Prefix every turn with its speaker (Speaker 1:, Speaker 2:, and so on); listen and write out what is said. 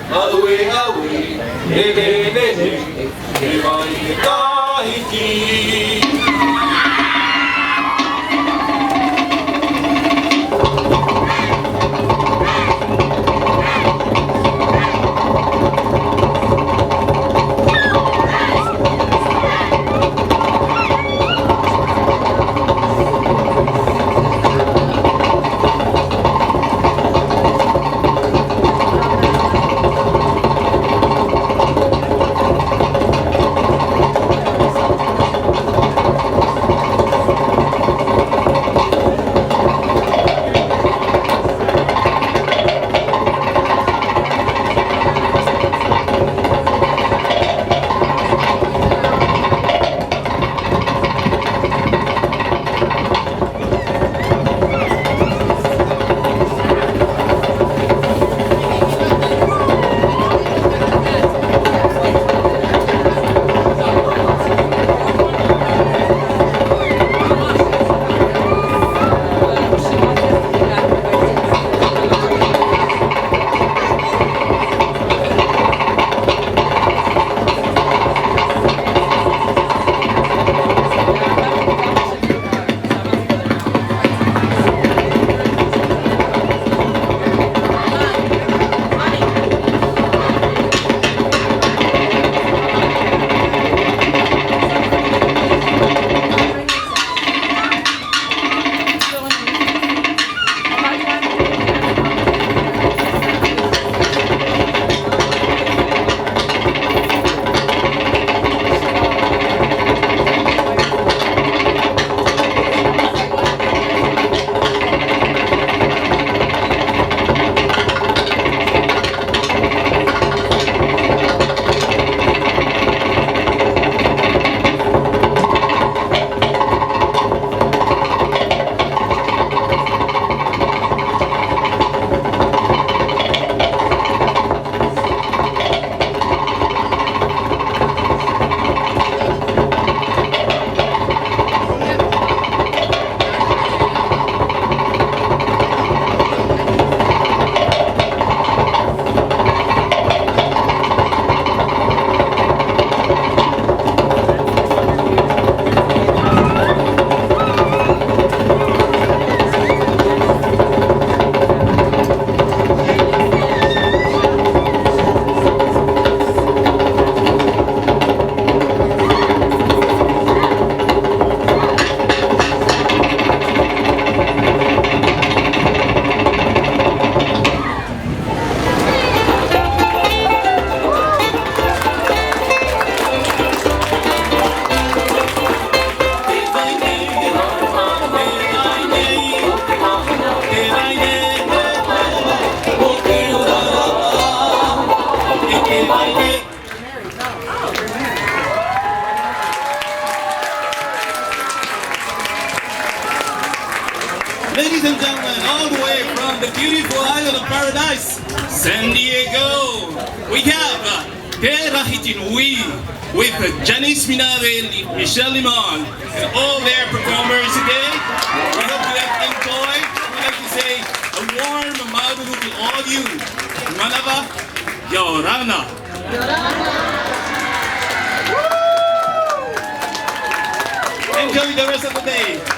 Speaker 1: Ote'a, Rahiti.
Speaker 2: Ladies and gentlemen, all the way from the beautiful island of paradise, San Diego, we have Rahiti Nui with Janice Minabe and Michelle Limon and all their performers today. We hope you have enjoyed. We'd like to say a warm mabuhu to all of you. Manaba, Yorana. Enjoy the rest of the day.